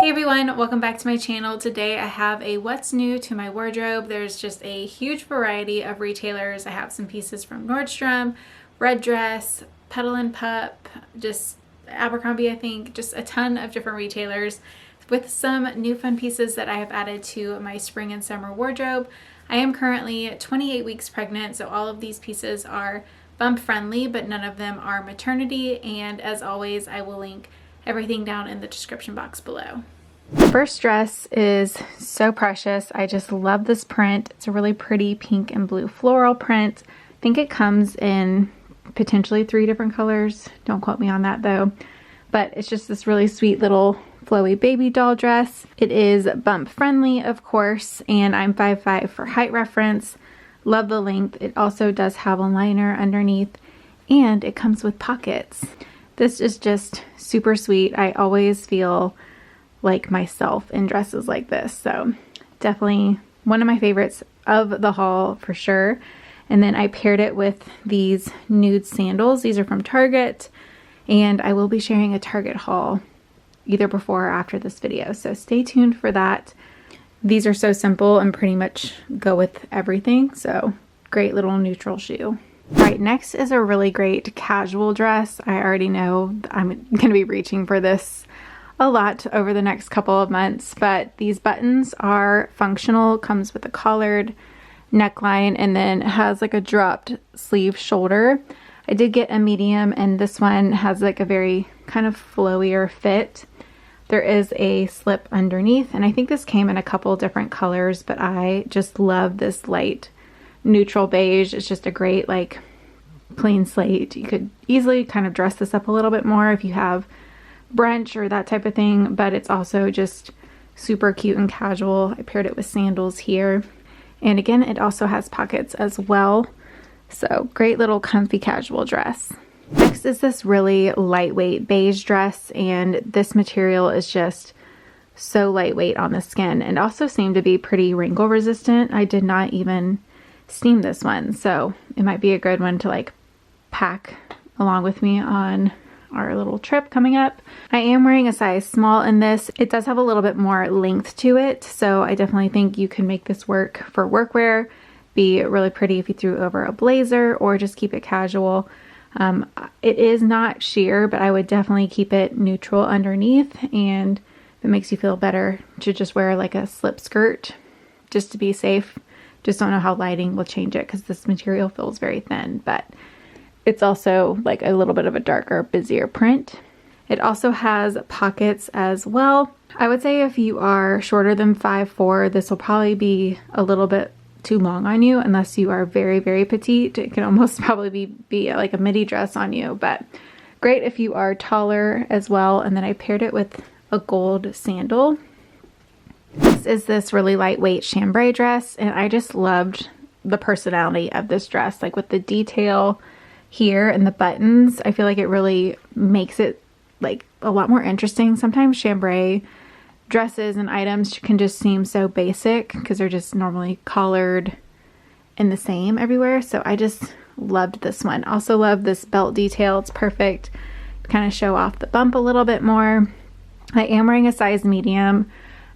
Hey everyone, welcome back to my channel. Today I have a what's new to my wardrobe. There's just a huge variety of retailers. I have some pieces from Nordstrom, Red Dress, Petal and Pup, just Abercrombie, I think, just a ton of different retailers with some new fun pieces that I have added to my spring and summer wardrobe. I am currently 28 weeks pregnant, so all of these pieces are bump friendly, but none of them are maternity, and as always I will link everything down in the description box below. The first dress is so precious. I just love this print. It's a really pretty pink and blue floral print. I think it comes in potentially 3 different colors. Don't quote me on that though. But it's just this really sweet little flowy baby doll dress. It is bump friendly, of course, and I'm 5'5" for height reference. Love the length. It also does have a liner underneath, and it comes with pockets. This is just super sweet. I always feel like myself in dresses like this, so definitely one of my favorites of the haul for sure. And then I paired it with these nude sandals. These are from Target, and I will be sharing a Target haul either before or after this video, so stay tuned for that. These are so simple and pretty much go with everything, so great little neutral shoe. Right, next is a really great casual dress. I already know I'm gonna be reaching for this a lot over the next couple of months, but these buttons are functional. Comes with a collared neckline, and then it has like a dropped sleeve shoulder. I did get a medium, and this one has like a very kind of flowier fit. There is a slip underneath, and I think this came in a couple different colors, but I just love this light neutral beige. It's just a great like clean slate. You could easily kind of dress this up a little bit more if you have brunch or that type of thing, but it's also just super cute and casual. I paired it with sandals here, and again it also has pockets as well, so great little comfy casual dress. Next is this really lightweight beige dress, and this material is just so lightweight on the skin and also seemed to be pretty wrinkle resistant. I did not even steam this one, so it might be a good one to like pack along with me on our little trip coming up. I am wearing a size small in this. It does have a little bit more length to it, so I definitely think you can make this work for workwear. Be really pretty if you threw over a blazer or just keep it casual. It is not sheer, but I would definitely keep it neutral underneath, and if it makes you feel better to just wear like a slip skirt just to be safe. Just don't know how lighting will change it because this material feels very thin, but it's also like a little bit of a darker, busier print. It also has pockets as well. I would say if you are shorter than 5'4", this will probably be a little bit too long on you unless you are very, very petite. It can almost probably be like a midi dress on you, but great if you are taller as well. And then I paired it with a gold sandal. This is this really lightweight chambray dress, and I just loved the personality of this dress, like with the detail here and the buttons. I feel like it really makes it like a lot more interesting. Sometimes chambray dresses and items can just seem so basic because they're just normally collared and the same everywhere, so I just loved this one. Also love this belt detail. It's perfect to kind of show off the bump a little bit more. I am wearing a size medium.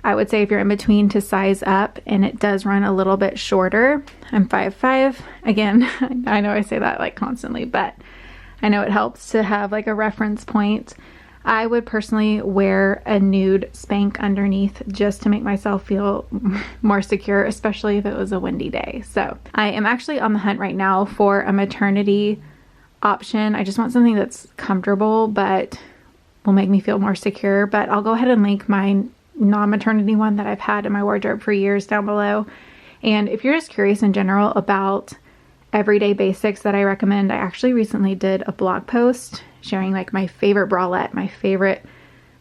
I would say if you're in between to size up, and it does run a little bit shorter. I'm 5'5". Again, I know I say that like constantly, but I know it helps to have like a reference point. I would personally wear a nude spank underneath just to make myself feel more secure, especially if it was a windy day. So I am actually on the hunt right now for a maternity option. I just want something that's comfortable but will make me feel more secure. But I'll go ahead and link my non-maternity one that I've had in my wardrobe for years down below. And if you're just curious in general about everyday basics that I recommend, I actually recently did a blog post sharing like my favorite bralette, my favorite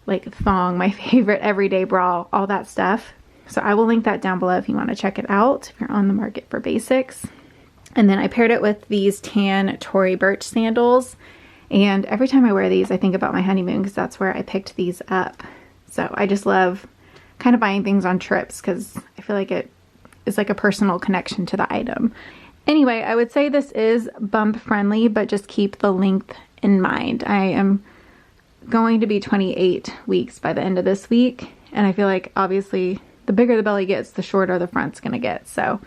like thong, my favorite everyday bra, all that stuff. So I will link that down below if you want to check it out if you're on the market for basics. And then I paired it with these tan Tory Burch sandals, and every time I wear these I think about my honeymoon because that's where I picked these up. So I just love kind of buying things on trips because I feel like it is like a personal connection to the item. Anyway, I would say this is bump friendly, but just keep the length in mind. I am going to be 28 weeks by the end of this week, and I feel like obviously the bigger the belly gets, the shorter the front's gonna get. So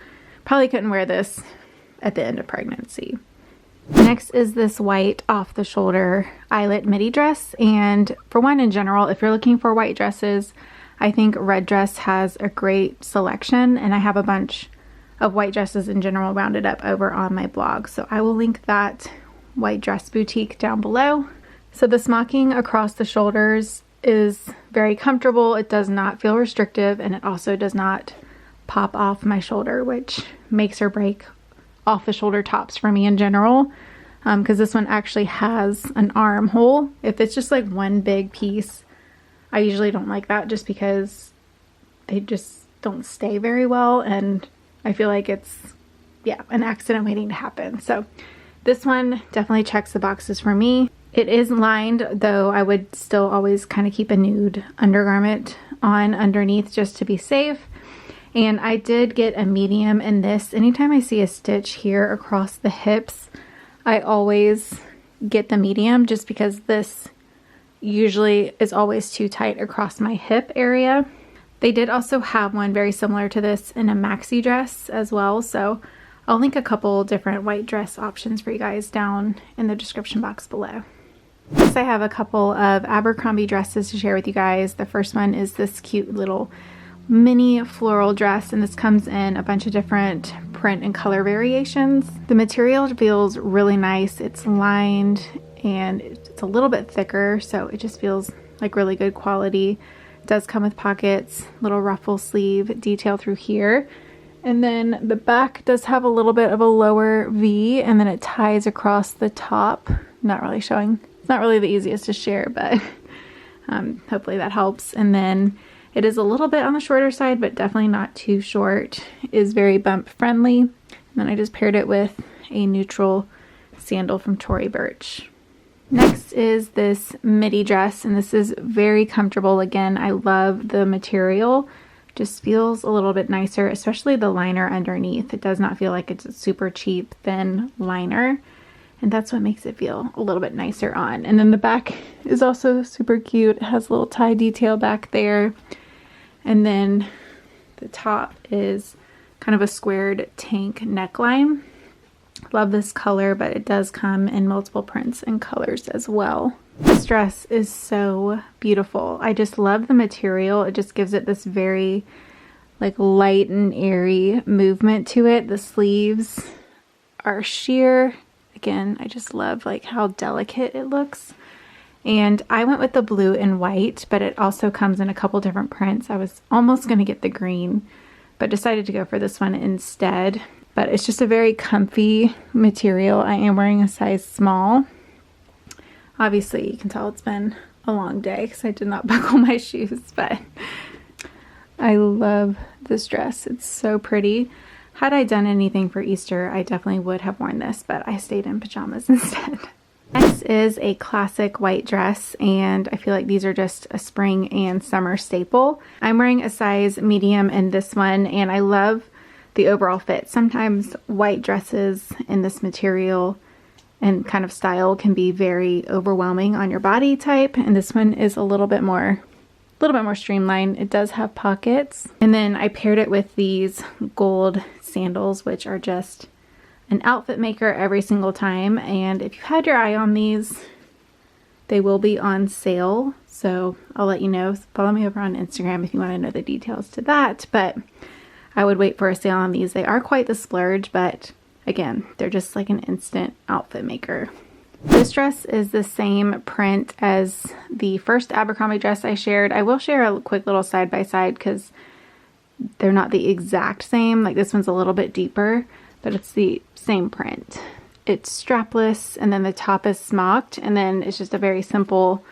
probably couldn't wear this at the end of pregnancy. Next is this white off the shoulder eyelet midi dress. And for one, in general, if you're looking for white dresses, I think Red Dress has a great selection, and I have a bunch of white dresses in general rounded up over on my blog. So I will link that white dress boutique down below. So the smocking across the shoulders is very comfortable. It does not feel restrictive, and it also does not pop off my shoulder, which makes or break off the shoulder tops for me in general, because this one actually has an armhole. If it's just like one big piece, I usually don't like that, just because they just don't stay very well, and I feel like it's, yeah, an accident waiting to happen. So this one definitely checks the boxes for me. It is lined, though I would still always kind of keep a nude undergarment on underneath just to be safe. And I did get a medium in this. Anytime I see a stitch here across the hips, I always get the medium, just because this usually is always too tight across my hip area. They did also have one very similar to this in a maxi dress as well. So I'll link a couple different white dress options for you guys down in the description box below. Next, I have a couple of Abercrombie dresses to share with you guys. The first one is this cute little mini floral dress, and this comes in a bunch of different print and color variations. The material feels really nice. It's lined and it's a little bit thicker, so it just feels like really good quality. It does come with pockets, little ruffle sleeve detail through here, and then the back does have a little bit of a lower V, and then it ties across the top. Not really showing. It's not really the easiest to share, but hopefully that helps. And then it is a little bit on the shorter side, but definitely not too short. It is very bump friendly. And then I just paired it with a neutral sandal from Tory Burch. Next is this midi dress, and this is very comfortable. Again, I love the material. Just feels a little bit nicer, especially the liner underneath. It does not feel like it's a super cheap, thin liner. And that's what makes it feel a little bit nicer on. And then the back is also super cute. It has a little tie detail back there. And then the top is kind of a squared tank neckline. Love this color, but it does come in multiple prints and colors as well. This dress is so beautiful. I just love the material. It just gives it this very like light and airy movement to it. The sleeves are sheer. Again, I just love like how delicate it looks. And I went with the blue and white, but it also comes in a couple different prints. I was almost going to get the green, but decided to go for this one instead. But it's just a very comfy material. I am wearing a size small. Obviously, you can tell it's been a long day because I did not buckle my shoes, but I love this dress. It's so pretty. Had I done anything for Easter, I definitely would have worn this, but I stayed in pajamas instead. Next is a classic white dress, and I feel like these are just a spring and summer staple. I'm wearing a size medium in this one, and I love the overall fit. Sometimes white dresses in this material and kind of style can be very overwhelming on your body type, and this one is a little bit more streamlined. It does have pockets, and then I paired it with these gold sandals, which are just an outfit maker every single time. And if you had your eye on these, they will be on sale, so I'll let you know. Follow me over on Instagram if you want to know the details to that, but I would wait for a sale on these. They are quite the splurge, but again, they're just like an instant outfit maker. This dress is the same print as the first Abercrombie dress I shared. I will share a quick little side by side because they're not the exact same. Like this one's a little bit deeper, but it's the same print. It's strapless, and then the top is smocked, and then it's just a very simple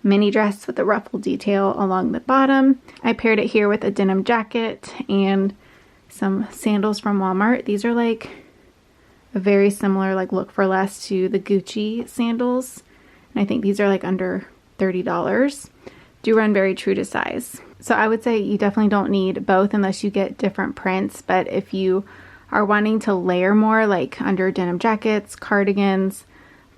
mini dress with a ruffle detail along the bottom. I paired it here with a denim jacket and some sandals from Walmart. These are like a very similar like look for less to the Gucci sandals, and I think these are like under $30. Do run very true to size. So I would say you definitely don't need both unless you get different prints, but if you are wanting to layer more, like under denim jackets, cardigans,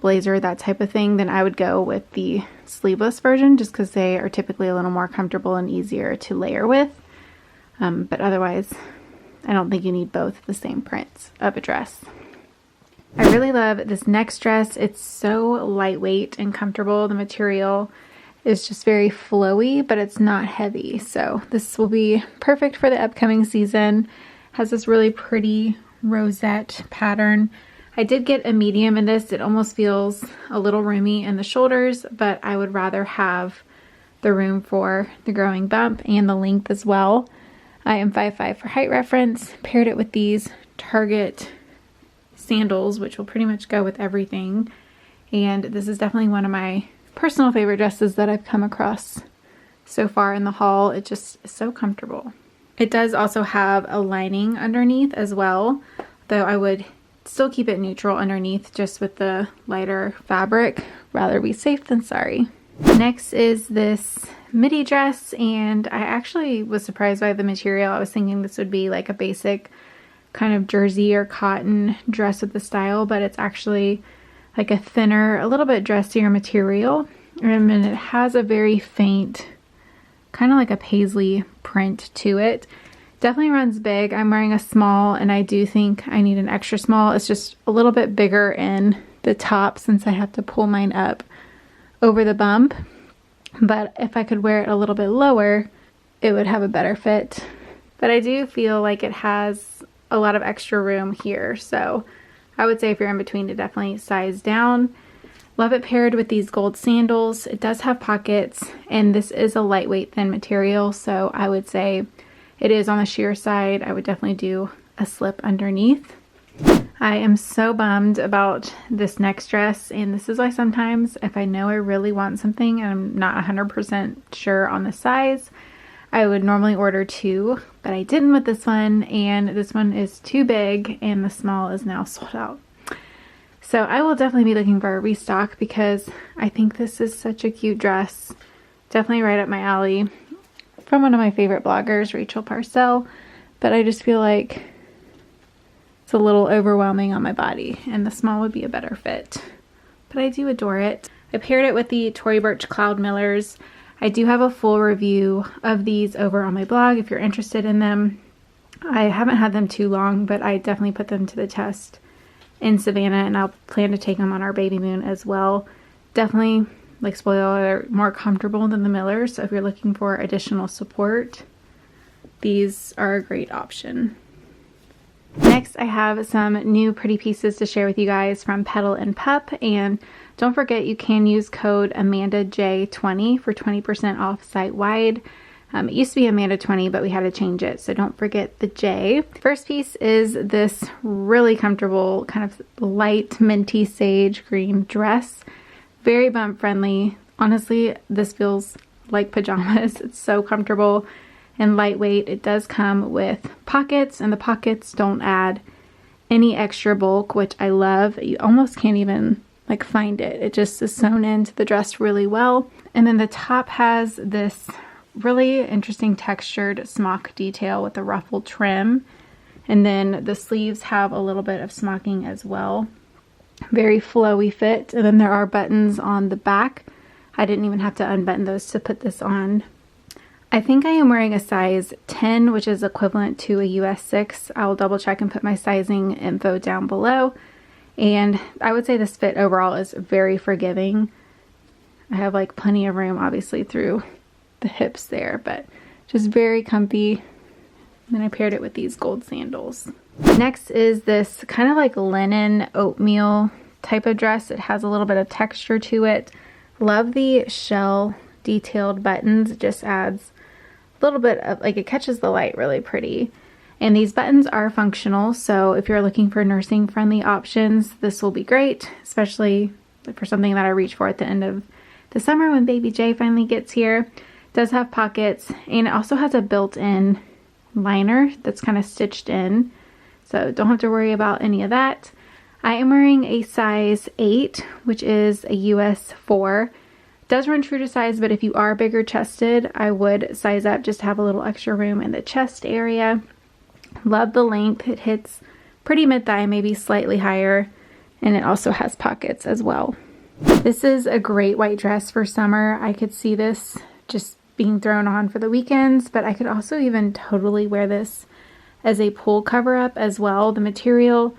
blazer, that type of thing, then I would go with the sleeveless version just because they are typically a little more comfortable and easier to layer with. But otherwise, I don't think you need both the same prints of a dress. I really love this next dress. It's so lightweight and comfortable. The material is just very flowy, but it's not heavy. So this will be perfect for the upcoming season. Has this really pretty rosette pattern. I did get a medium in this. It almost feels a little roomy in the shoulders, but I would rather have the room for the growing bump and the length as well. I am 5'5" for height reference. Paired it with these Target sandals, which will pretty much go with everything. And this is definitely one of my personal favorite dresses that I've come across so far in the haul. It just is so comfortable. It does also have a lining underneath as well, though I would still keep it neutral underneath just with the lighter fabric. Rather be safe than sorry. Next is this midi dress, and I actually was surprised by the material. I was thinking this would be like a basic kind of jersey or cotton dress with the style, but it's actually like a thinner, a little bit dressier material, and it has a very faint, kind of like a paisley print to it. Definitely runs big. I'm wearing a small, and I do think I need an extra small. It's just a little bit bigger in the top since I have to pull mine up over the bump, but if I could wear it a little bit lower, it would have a better fit. But I do feel like it has a lot of extra room here, so I would say if you're in between to definitely size down. Love it paired with these gold sandals. It does have pockets, and this is a lightweight thin material, so I would say it is on the sheer side. I would definitely do a slip underneath. I am so bummed about this next dress, and this is why sometimes if I know I really want something and I'm not 100% sure on the size, I would normally order two, but I didn't with this one, and this one is too big and the small is now sold out. So I will definitely be looking for a restock because I think this is such a cute dress. Definitely right up my alley from one of my favorite bloggers, Rachel Parcell, but I just feel like it's a little overwhelming on my body and the small would be a better fit, but I do adore it. I paired it with the Tory Burch Cloud Millers. I do have a full review of these over on my blog if you're interested in them. I haven't had them too long, but I definitely put them to the test in Savannah, and I'll plan to take them on our baby moon as well. Definitely, like spoiler, more comfortable than the Millers, so if you're looking for additional support, these are a great option. Next, I have some new pretty pieces to share with you guys from Petal and Pup, and don't forget you can use code AmandaJ20 for 20% off site-wide. It used to be Amanda20, but we had to change it, so don't forget the J. First piece is this really comfortable kind of light minty sage green dress. Very bump friendly. Honestly, this feels like pajamas. It's so comfortable and lightweight. It does come with pockets, and the pockets don't add any extra bulk, which I love. You almost can't even like find it. It just is sewn into the dress really well. And then the top has this really interesting textured smock detail with a ruffled trim, and then the sleeves have a little bit of smocking as well. Very flowy fit, and then there are buttons on the back. I didn't even have to unbutton those to put this on. I think I am wearing a size 10, which is equivalent to a US 6. I will double check and put my sizing info down below. And I would say this fit overall is very forgiving. I have like plenty of room obviously through the hips there, but just very comfy. And then I paired it with these gold sandals. Next is this kind of like linen oatmeal type of dress. It has a little bit of texture to it. Love the shell detailed buttons. It just adds a little bit of, like, it catches the light really pretty. And these buttons are functional, so if you're looking for nursing friendly options, this will be great, especially for something that I reach for at the end of the summer when baby J finally gets here. It does have pockets, and it also has a built-in liner that's kind of stitched in, so don't have to worry about any of that. I am wearing a size 8, which is a US 4. Does run true to size, but if you are bigger chested, I would size up just to have a little extra room in the chest area. Love the length. It hits pretty mid-thigh, maybe slightly higher, and it also has pockets as well. This is a great white dress for summer. I could see this just being thrown on for the weekends, but I could also even totally wear this as a pool cover up as well. The material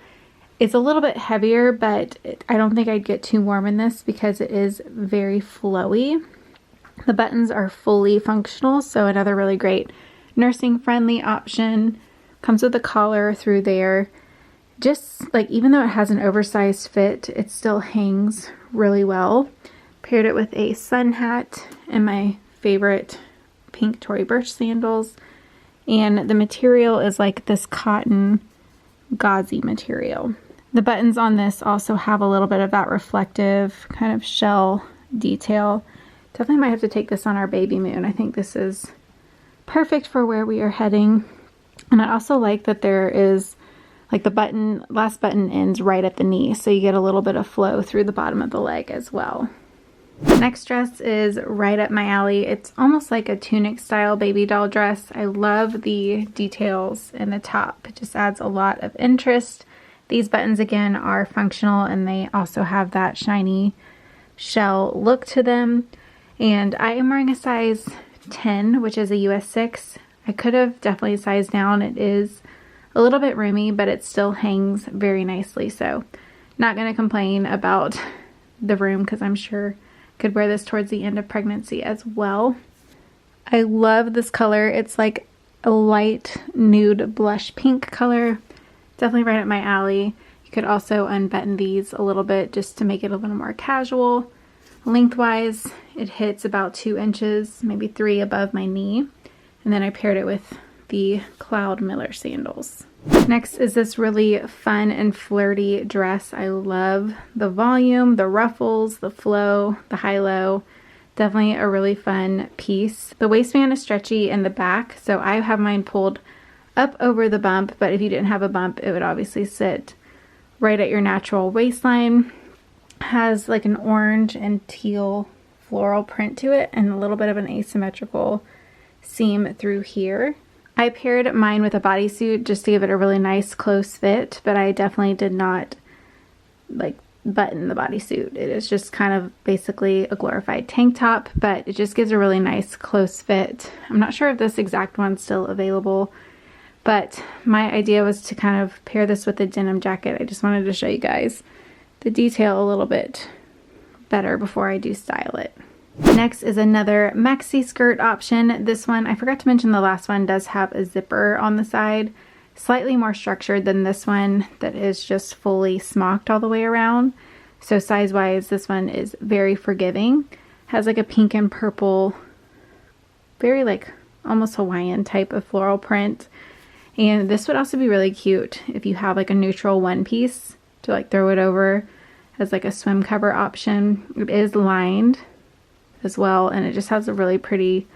is a little bit heavier, but I don't think I'd get too warm in this because it is very flowy. The buttons are fully functional, so another really great nursing friendly option. Comes with a collar through there. Just like, even though it has an oversized fit, it still hangs really well. Paired it with a sun hat and my favorite pink Tory Burch sandals. And the material is like this cotton gauzy material. The buttons on this also have a little bit of that reflective kind of shell detail. Definitely might have to take this on our baby moon. I think this is perfect for where we are heading. And I also like that there is like the last button ends right at the knee, so you get a little bit of flow through the bottom of the leg as well. The next dress is right up my alley. It's almost like a tunic style baby doll dress. I love the details in the top. It just adds a lot of interest. These buttons again are functional, and they also have that shiny shell look to them. And I am wearing a size 10, which is a US 6. I could have definitely sized down. It is a little bit roomy, but it still hangs very nicely. So not going to complain about the room because I'm sure I could wear this towards the end of pregnancy as well. I love this color. It's like a light nude blush pink color. Definitely right up my alley. You could also unbutton these a little bit just to make it a little more casual. Lengthwise, it hits about 2 inches, maybe 3 above my knee. And then I paired it with the Cloud Miller sandals. Next is this really fun and flirty dress. I love the volume, the ruffles, the flow, the high-low. Definitely a really fun piece. The waistband is stretchy in the back, so I have mine pulled up over the bump, but if you didn't have a bump, it would obviously sit right at your natural waistline. Has like an orange and teal floral print to it and a little bit of an asymmetrical seam through here. I paired mine with a bodysuit just to give it a really nice close fit, but I definitely did not like button the bodysuit. It is just kind of basically a glorified tank top, but it just gives a really nice close fit. I'm not sure if this exact one's still available, but my idea was to kind of pair this with a denim jacket. I just wanted to show you guys the detail a little bit better before I do style it. Next is another maxi skirt option. This one, I forgot to mention, the last one does have a zipper on the side. Slightly more structured than this one that is just fully smocked all the way around. So size-wise, this one is very forgiving. Has like a pink and purple, very like almost Hawaiian type of floral print. And this would also be really cute if you have like a neutral one piece to like throw it over as like a swim cover option. It is lined as well, and it just has a really pretty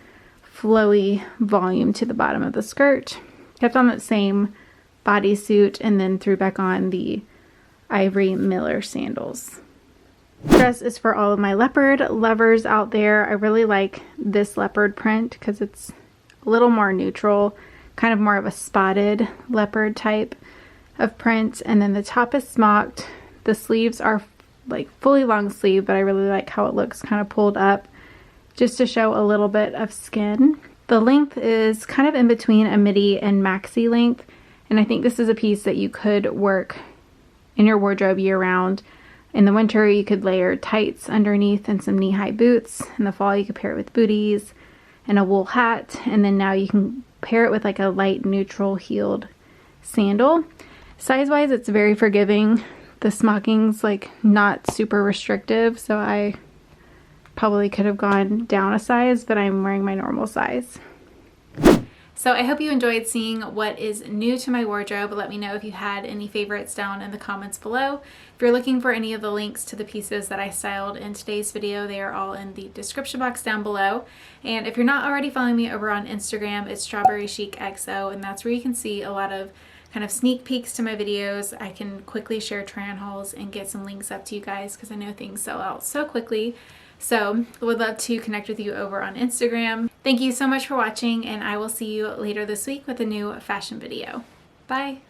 flowy volume to the bottom of the skirt. Kept on that same bodysuit and then threw back on the Ivory Miller sandals. This dress is for all of my leopard lovers out there. I really like this leopard print because it's a little more neutral, kind of more of a spotted leopard type of print. And then the top is smocked. The sleeves are like fully long sleeve, but I really like how it looks kind of pulled up just to show a little bit of skin. The length is kind of in between a midi and maxi length, and I think this is a piece that you could work in your wardrobe year round. In the winter, you could layer tights underneath and some knee-high boots. In the fall, you could pair it with booties and a wool hat, and then now you can pair it with like a light neutral heeled sandal. Size-wise, it's very forgiving. The smocking's like not super restrictive, so I probably could have gone down a size, but I'm wearing my normal size. So I hope you enjoyed seeing what is new to my wardrobe. Let me know if you had any favorites down in the comments below. If you're looking for any of the links to the pieces that I styled in today's video, they are all in the description box down below. And if you're not already following me over on Instagram, it's Strawberry Chic XO, and that's where you can see a lot of kind of sneak peeks to my videos. I can quickly share try-on hauls and get some links up to you guys because I know things sell out so quickly. So I would love to connect with you over on Instagram. Thank you so much for watching, and I will see you later this week with a new fashion video. Bye!